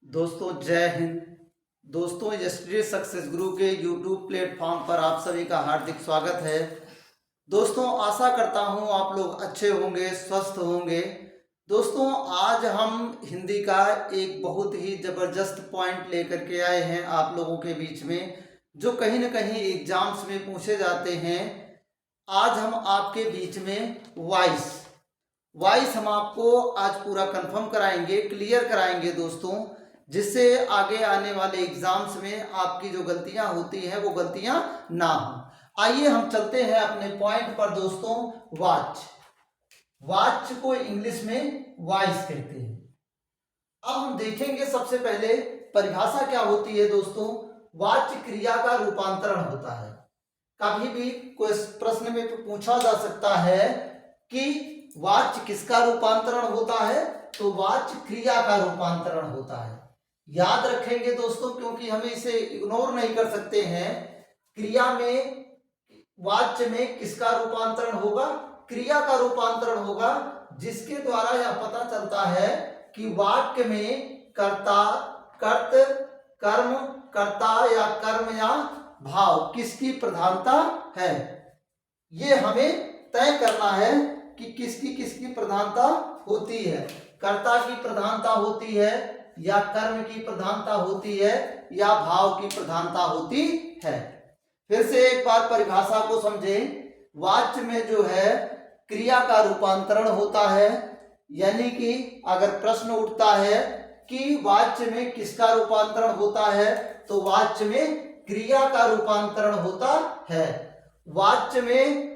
दोस्तों जय हिंद। दोस्तों यस्टरडे सक्सेस गुरु के यूट्यूब प्लेटफॉर्म पर आप सभी का हार्दिक स्वागत है। दोस्तों आशा करता हूं आप लोग अच्छे होंगे, स्वस्थ होंगे। दोस्तों आज हम हिंदी का एक बहुत ही ज़बरदस्त पॉइंट लेकर के आए हैं आप लोगों के बीच में, जो कहीं ना कहीं एग्जाम्स में पूछे जाते हैं। आज हम आपके बीच में वॉइस हम आपको आज पूरा कंफर्म कराएंगे, क्लियर कराएंगे दोस्तों, जिससे आगे आने वाले एग्जाम्स में आपकी जो गलतियां होती हैं वो गलतियां ना हो। आइए हम चलते हैं अपने पॉइंट पर दोस्तों। वॉच को इंग्लिश में वॉइस कहते हैं। अब हम देखेंगे सबसे पहले परिभाषा क्या होती है दोस्तों। वाच्य क्रिया का रूपांतरण होता है। कभी भी कोई प्रश्न में पूछा जा सकता है कि वाच्य किसका रूपांतरण होता है, तो वाच्य क्रिया का रूपांतरण होता है। याद रखेंगे दोस्तों, क्योंकि हमें इसे इग्नोर नहीं कर सकते हैं। क्रिया में वाच्य में किसका रूपांतरण होगा, क्रिया का रूपांतरण होगा, जिसके द्वारा यह पता चलता है कि वाक्य में कर्ता, कर्त, कर्म, कर्ता या कर्म या भाव किसकी प्रधानता है। ये हमें तय करना है कि किसकी किसकी प्रधानता होती है। कर्ता की प्रधानता होती है या कर्म की प्रधानता होती है या भाव की प्रधानता होती है। फिर से एक बार परिभाषा को समझें। वाच्य में जो है क्रिया का रूपांतरण होता है, यानी कि अगर प्रश्न उठता है कि वाच्य में किसका रूपांतरण होता है, तो वाच्य में क्रिया का रूपांतरण होता है। वाच्य में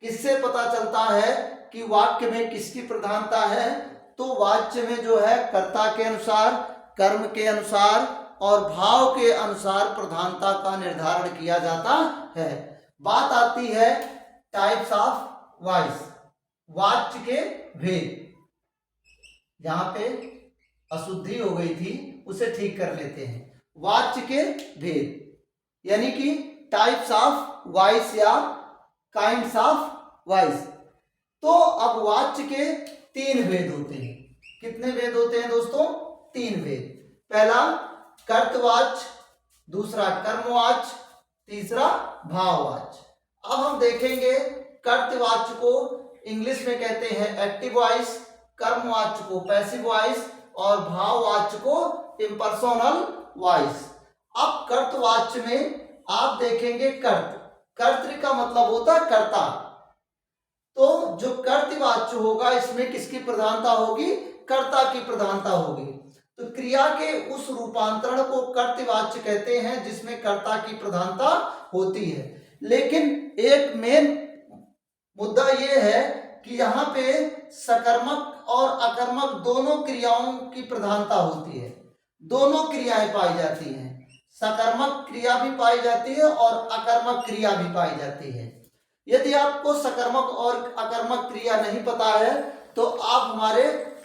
किससे पता चलता है कि वाक्य में किसकी प्रधानता है, तो वाच्य में जो है कर्ता के अनुसार, कर्म के अनुसार और भाव के अनुसार प्रधानता का निर्धारण किया जाता है। बात आती है टाइप्स ऑफ वॉइस, वाच्य के भेद। यहां पे अशुद्धि हो गई थी, उसे ठीक कर लेते हैं। वाच्य के भेद यानी कि टाइप्स ऑफ वॉइस या काइंड्स ऑफ वॉइस। तो अब वाच्य के तीन भेद होते हैं। कितने भेद होते हैं दोस्तों? तीन भेद। पहला कर्तवाच्य, दूसरा कर्मवाच्य, तीसरा भाववाच्य। अब हम देखेंगे कर्तवाच्य को इंग्लिश में कहते हैं एक्टिव वॉइस, कर्मवाच्य को पैसिव वॉइस और भाववाच्य को इम्पर्सोनल वॉइस। अब कर्तवाच्य में आप देखेंगे कर्तृ का मतलब होता है कर्ता। तो जो कर्तवाच्य होगा इसमें किसकी प्रधानता होगी, कर्ता की प्रधानता होगी। तो क्रिया के उस रूपांतरण को कर्तवाच्य कहते हैं जिसमें कर्ता की प्रधानता होती है। लेकिन एक मेन मुद्दा यह है कि यहाँ पे सकर्मक और अकर्मक दोनों क्रियाओं की प्रधानता होती है। दोनों क्रियाएं पाई जाती हैं, सकर्मक क्रिया भी पाई जाती है और अकर्मक क्रिया भी पाई जाती है। यदि आपको सकर्मक और अकर्मक क्रिया नहीं पता है तो आप हमारे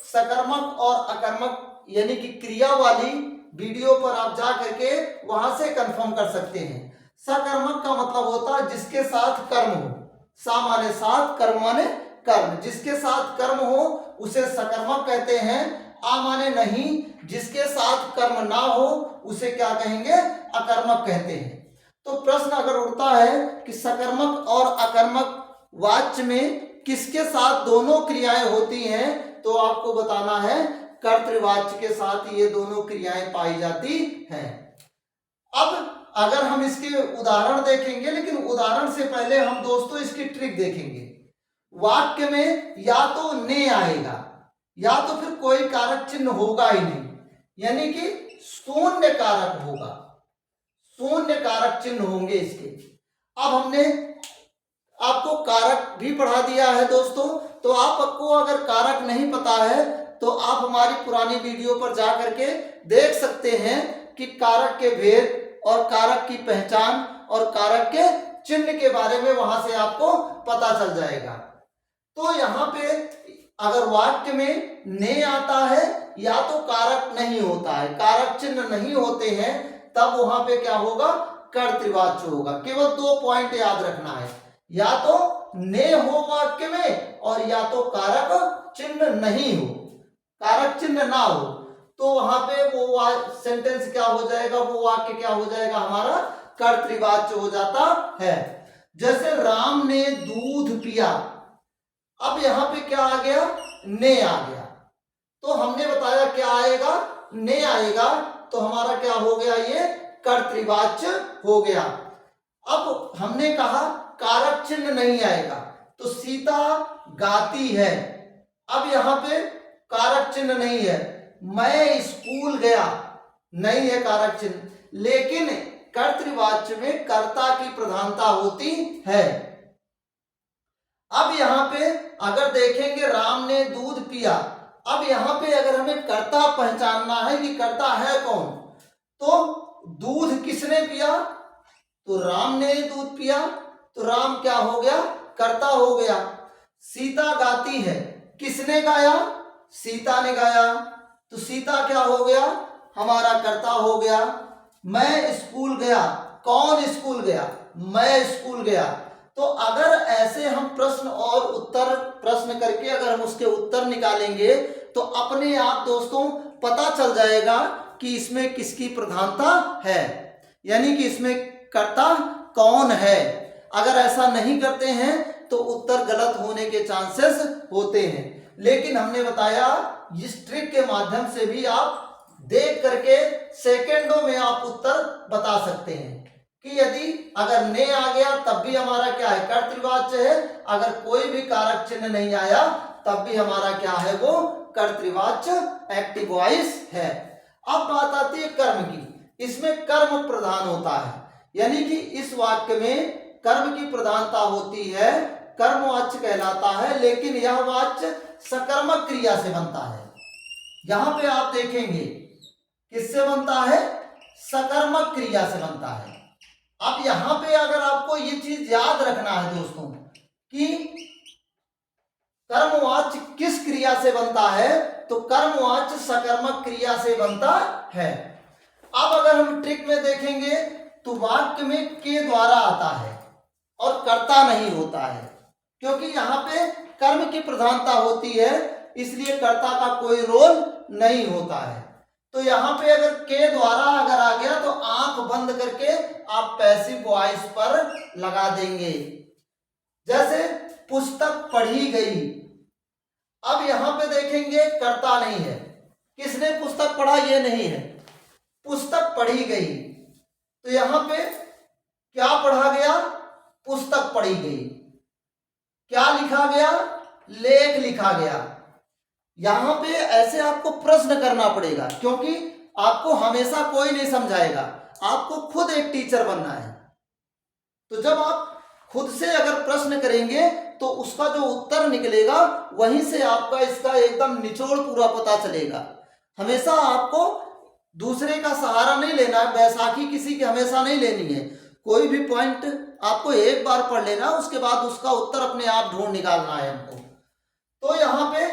सकर्मक और अकर्मक यानी कि क्रिया वाली वीडियो पर आप जा करके वहां से कंफर्म कर सकते हैं। सकर्मक का मतलब होता है जिसके साथ कर्म हो, सा माने साथ, कर्म माने कर्म। जिसके साथ कर्म हो उसे सकर्मक कहते हैं। आ माने नहीं, जिसके साथ कर्म ना हो उसे क्या कहेंगे, अकर्मक कहते हैं। तो प्रश्न अगर उठता है कि सकर्मक और अकर्मक वाच्य में किसके साथ दोनों क्रियाएं होती हैं, तो आपको बताना है कर्तृवाच्य के साथ ये दोनों क्रियाएं पाई जाती हैं। अब अगर हम इसके उदाहरण देखेंगे, लेकिन उदाहरण से पहले हम दोस्तों इसकी ट्रिक देखेंगे। वाक्य में या तो ने आएगा या तो फिर कोई कारक चिन्ह होगा ही नहीं, यानी कि शून्य कारक होगा, शून्य कारक चिन्ह होंगे इसके। अब हमने आपको कारक भी पढ़ा दिया है दोस्तों, तो आपको अगर कारक नहीं पता है तो आप हमारी पुरानी वीडियो पर जा करके देख सकते हैं कि कारक के भेद और कारक की पहचान और कारक के चिन्ह के बारे में वहां से आपको पता चल जाएगा। तो यहाँ पे अगर वाक्य में ने आता है या तो कारक नहीं होता है, कारक चिन्ह नहीं होते हैं, तब वहां पे क्या होगा, कर्तृवाच्य होगा। केवल दो पॉइंट याद रखना है, या तो ने हो वाक्य में और या तो कारक चिन्ह नहीं हो, कारक चिन्ह ना हो। तो वहां पे वो सेंटेंस क्या हो जाएगा, वो वाक्य क्या हो जाएगा, हमारा कर्तृवाच्य हो जाता है। जैसे राम ने दूध पिया, अब यहां पे क्या आ गया, ने आ गया, तो हमने बताया क्या आएगा, ने आएगा, तो हमारा क्या हो गया, ये कर्तृवाच्य हो गया। अब हमने कहा कारक चिन्ह नहीं आएगा, तो सीता गाती है, अब यहां पे कारक चिन्ह नहीं है। मैं स्कूल गया, नहीं है कारक चिन्ह, लेकिन कर्तृवाच्य में कर्ता की प्रधानता होती है। अब यहां पे अगर देखेंगे राम ने दूध पिया, अब यहां पे अगर हमें कर्ता पहचानना है कि कर्ता है कौन, तो दूध किसने पिया, तो राम ने दूध पिया, तो राम क्या हो गया, कर्ता हो गया। सीता गाती है, किसने गाया, सीता ने गाया, तो सीता क्या हो गया, हमारा कर्ता हो गया। मैं स्कूल गया, कौन स्कूल गया, मैं स्कूल गया। तो अगर ऐसे हम प्रश्न और उत्तर प्रश्न करके अगर हम उसके उत्तर निकालेंगे तो अपने आप दोस्तों पता चल जाएगा कि इसमें किसकी प्रधानता है, यानी कि इसमें कर्ता कौन है। अगर ऐसा नहीं करते हैं तो उत्तर गलत होने के चांसेस होते हैं। लेकिन हमने बताया इस ट्रिक के माध्यम से भी आप देख करके सेकंडों में आप उत्तर बता सकते हैं कि यदि अगर ने आ गया तब भी हमारा क्या है, कर्तृवाच्य है, अगर कोई भी कारक चिन्ह नहीं आया तब भी हमारा क्या है, वो कर्तृवाच्य एक्टिव वॉइस है। अब बात आती है कर्म की, इसमें कर्म प्रधान होता है, यानी कि इस वाक्य में कर्म की प्रधानता होती है, कर्मवाच्य कहलाता है, लेकिन यह वाच्य सकर्मक क्रिया से बनता है। यहां पे आप देखेंगे किससे बनता है, सकर्मक क्रिया से बनता है। अब यहां पे अगर आपको ये चीज याद रखना है दोस्तों कि कर्मवाच्य किस क्रिया से बनता है, तो कर्मवाच्य सकर्मक क्रिया से बनता है। अब अगर हम ट्रिक में देखेंगे तो वाक्य में के द्वारा आता है और कर्ता नहीं होता है, क्योंकि यहां पे कर्म की प्रधानता होती है, इसलिए कर्ता का कोई रोल नहीं होता है। तो यहां पे अगर के द्वारा अगर आ गया तो आंख बंद करके आप पैसिव वॉइस पर लगा देंगे। जैसे पुस्तक पढ़ी गई, अब यहां पे देखेंगे कर्ता नहीं है, किसने पुस्तक पढ़ा ये नहीं है, पुस्तक पढ़ी गई, तो यहां पे क्या पढ़ा गया, पुस्तक पढ़ी गई, क्या लिखा गया, लेख लिखा गया। यहां पे ऐसे आपको प्रश्न करना पड़ेगा, क्योंकि आपको हमेशा कोई नहीं समझाएगा, आपको खुद एक टीचर बनना है। तो जब आप खुद से अगर प्रश्न करेंगे तो उसका जो उत्तर निकलेगा वहीं से आपका इसका एकदम निचोड़ पूरा पता चलेगा। हमेशा आपको दूसरे का सहारा नहीं लेना है, बैसाखी किसी की हमेशा नहीं लेनी है। कोई भी पॉइंट आपको एक बार पढ़ लेना, उसके बाद उसका उत्तर अपने आप ढूंढ निकालना है हमको। तो यहाँ पे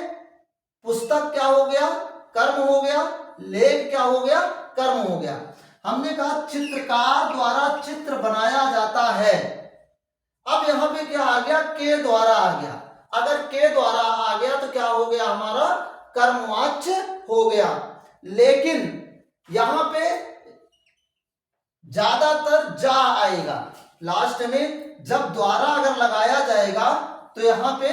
पुस्तक क्या हो गया, कर्म हो गया, लेख क्या हो गया, कर्म हो गया। हमने कहा चित्रकार द्वारा चित्र बनाया जाता है, अब यहां पे क्या आ गया, के द्वारा आ गया। अगर के द्वारा आ गया तो क्या हो गया, हमारा कर्मवाच्य हो गया। लेकिन यहां पे ज्यादातर जा आएगा लास्ट में, जब द्वारा अगर लगाया जाएगा तो यहां पे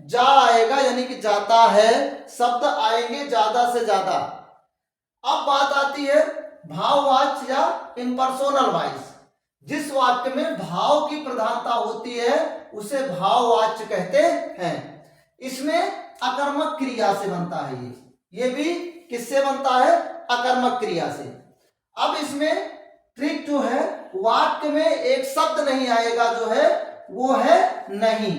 जा आएगा, यानी कि जाता है, शब्द आएंगे ज्यादा से ज्यादा। अब बात आती है भाववाच्य या इम्पर्सोनल वॉइस। जिस वाक्य में भाव की प्रधानता होती है उसे भाववाच्य कहते हैं। इसमें अकर्मक क्रिया से बनता है, ये भी किससे बनता है, अकर्मक क्रिया से। अब इसमें ट्रिक जो है, वाक्य में एक शब्द नहीं आएगा, जो है वो है नहीं।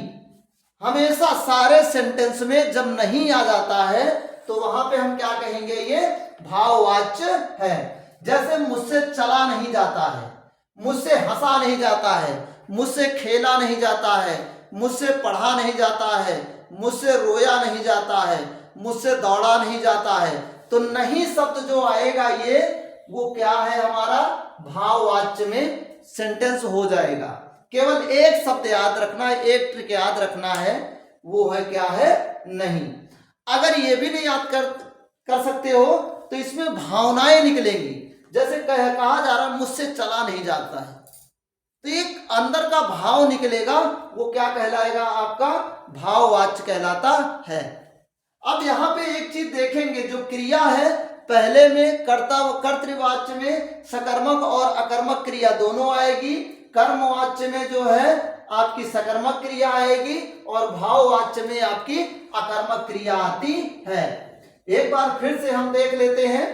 हमेशा सारे सेंटेंस में जब नहीं आ जाता है तो वहां पे हम क्या कहेंगे, ये भाववाच्य है। जैसे मुझसे चला नहीं जाता है, मुझसे हंसा नहीं जाता है, मुझसे खेला नहीं जाता है, मुझसे पढ़ा नहीं जाता है, मुझसे रोया नहीं जाता है, मुझसे दौड़ा नहीं जाता है। तो नहीं शब्द जो आएगा ये वो क्या है, हमारा भाववाच्य में सेंटेंस हो जाएगा। केवल एक शब्द याद रखना है, एक ट्रिक याद रखना है, वो है क्या है, नहीं। अगर ये भी नहीं याद कर सकते हो तो इसमें भावनाएं निकलेंगी। जैसे कहा जा रहा है मुझसे चला नहीं जाता है, तो एक अंदर का भाव निकलेगा, वो क्या कहलाएगा, आपका भाववाच्य कहलाता है। अब यहाँ पे एक चीज देखेंगे, जो क्रिया है पहले में कर्ता व कर्तृवाच्य में सकर्मक और अकर्मक क्रिया दोनों आएगी, कर्मवाच्य में जो है आपकी सकर्मक क्रिया आएगी और भाववाच्य में आपकी अकर्मक क्रिया आती है। एक बार फिर से हम देख लेते हैं।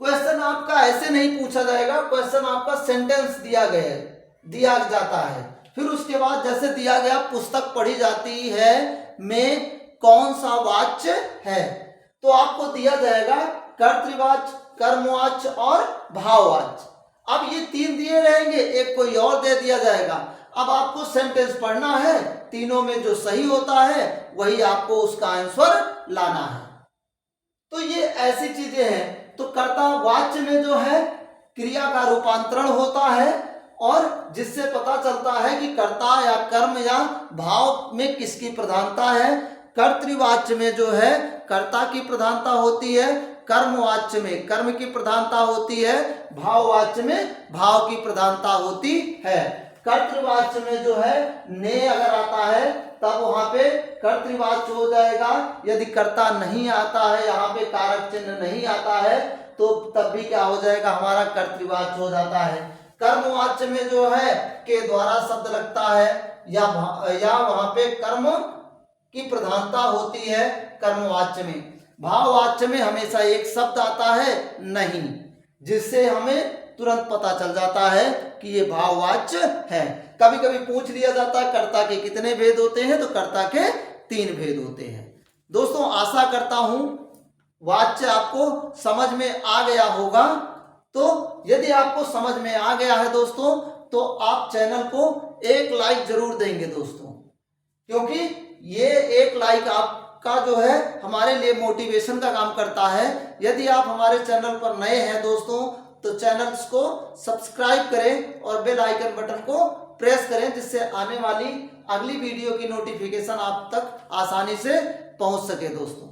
क्वेश्चन आपका ऐसे नहीं पूछा जाएगा, क्वेश्चन आपका सेंटेंस दिया जाता है, फिर उसके बाद जैसे दिया गया पुस्तक पढ़ी जाती है में कौन सा वाच्य है, तो आपको दिया जाएगा कर्तृवाच्य, कर्मवाच्य और भाववाच्य। अब ये तीन दिए रहेंगे, एक कोई और दे दिया जाएगा। अब आपको सेंटेंस पढ़ना है, तीनों में जो सही होता है वही आपको उसका आंसर लाना है। तो ये ऐसी चीजें हैं। तो कर्ता वाच्य में जो है क्रिया का रूपांतरण होता है और जिससे पता चलता है कि कर्ता या कर्म या भाव में किसकी प्रधानता है। कर्तृवाच्य में जो है कर्ता की प्रधानता होती है, कर्मवाच्य में कर्म की प्रधानता होती है, भाववाच्य में भाव की प्रधानता होती है। कर्तृवाच्य में जो है ने अगर आता है तब वहां पे कर्तृवाच्य हो जाएगा। यदि कर्ता नहीं आता है, यहाँ पे कारक चिन्ह नहीं आता है, तो तब भी क्या हो जाएगा, हमारा कर्तृवाच्य हो जाता है। कर्मवाच्य में जो है के द्वारा शब्द लगता है या वहां पे कर्म की प्रधानता होती है कर्मवाच्य में। भाववाच्य में हमेशा एक शब्द आता है नहीं, जिससे हमें तुरंत पता चल जाता है कि ये भाववाच्य है। कभी कभी पूछ लिया जाता है कर्ता के कितने भेद होते हैं, तो कर्ता के 3 भेद होते हैं। दोस्तों आशा करता हूं वाच्य आपको समझ में आ गया होगा। तो यदि आपको समझ में आ गया है दोस्तों, तो आप चैनल को एक लाइक जरूर देंगे दोस्तों, क्योंकि ये एक लाइक आपका जो है हमारे लिए मोटिवेशन का काम करता है। यदि आप हमारे चैनल पर नए हैं दोस्तों, तो चैनल्स को सब्सक्राइब करें और बेल आइकन बटन को प्रेस करें, जिससे आने वाली अगली वीडियो की नोटिफिकेशन आप तक आसानी से पहुंच सके दोस्तों।